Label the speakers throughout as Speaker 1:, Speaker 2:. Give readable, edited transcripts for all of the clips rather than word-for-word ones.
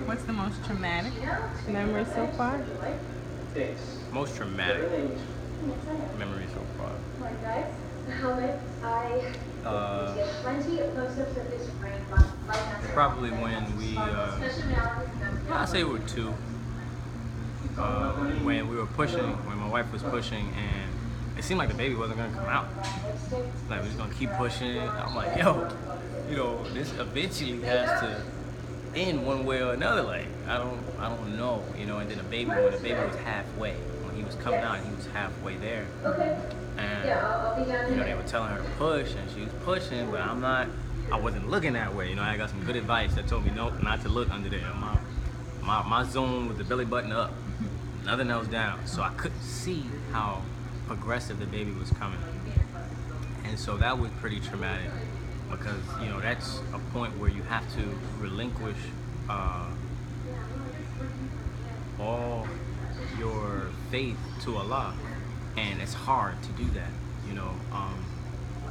Speaker 1: What's the most traumatic memory so far?
Speaker 2: Most traumatic memory so far. Uh, Probably when I say we were two. When we were pushing, when my wife was pushing, and it seemed like the baby wasn't gonna come out. Like we was gonna keep pushing. I'm like, yo, this eventually has to end one way or another. Like I don't know, And then when the baby was halfway, when he was coming out, he was halfway there, and they were telling her to push, and she was pushing, but I wasn't looking that way. I got some good advice that told me nope, not to look under there. My zone with the belly button up, nothing else down, so I couldn't see how progressive the baby was coming, and so that was pretty traumatic because that's a point where you have to relinquish all your faith to Allah, and it's hard to do that.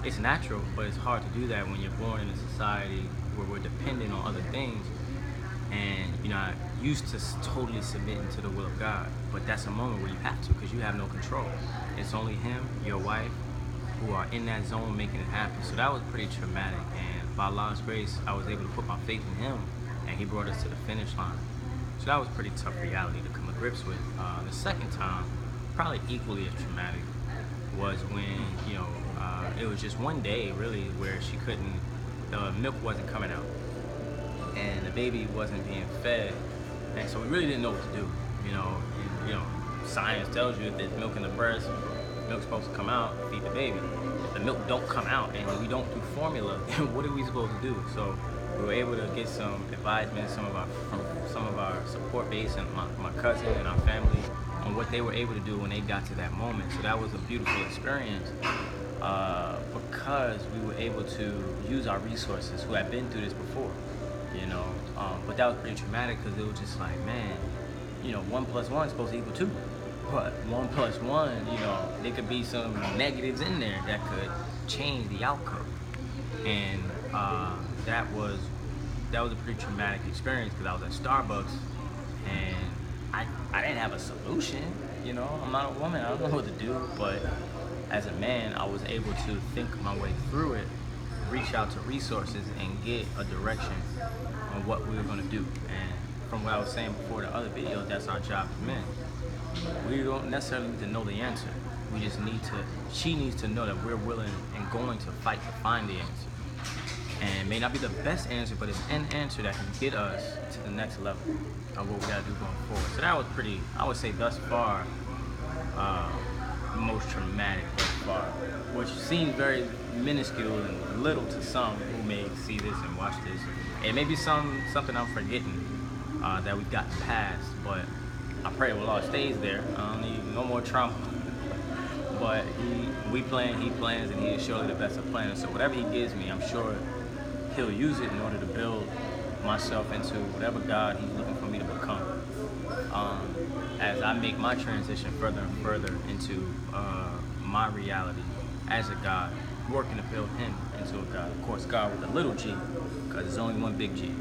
Speaker 2: It's natural, but it's hard to do that when you're born in a society where we're dependent on other things, and you're not used to totally submitting to the will of God. But that's a moment where you have to, because you have no control. It's only Him, your wife, who are in that zone making it happen. So that was pretty traumatic, and by Allah's grace, I was able to put my faith in Him, and He brought us to the finish line. So that was a pretty tough reality to come to grips with. The second time, probably equally as traumatic, was when it was just one day really where the milk wasn't coming out, and the baby wasn't being fed, and so we really didn't know what to do. Science tells you if there's milk in the breast, milk's supposed to come out, feed the baby. If the milk don't come out and we don't do formula, then what are we supposed to do? So we were able to get some advisement from some of our support base and my cousin and our family on what they were able to do when they got to that moment. So that was a beautiful experience because we were able to use our resources who had been through this before, but that was pretty traumatic because it was just like, man, 1 plus 1 is supposed to equal 2. But 1 plus 1, there could be some negatives in there that could change the outcome. And that was a pretty traumatic experience because I was at Starbucks and I didn't have a solution. I'm not a woman, I don't know what to do. But as a man, I was able to think my way through it, reach out to resources, and get a direction on what we were going to do. And from what I was saying before the other videos, that's our job as men. We don't necessarily need to know the answer. We just she needs to know that we're willing and going to fight to find the answer. And it may not be the best answer, but it's an answer that can get us to the next level of what we gotta do going forward. So that was pretty, I would say thus far, most traumatic thus far, which seems very minuscule and little to some who may see this and watch this. It may be something I'm forgetting that we've gotten past, but I pray Allah stays there. I don't need no more trauma. But we plan, He plans, and He is surely the best of planners. So whatever He gives me, I'm sure He'll use it in order to build myself into whatever God He's looking for me to become. As I make my transition further and further into my reality as a God, working to build Him into a God. Of course, God with a little G, because there's only one big G.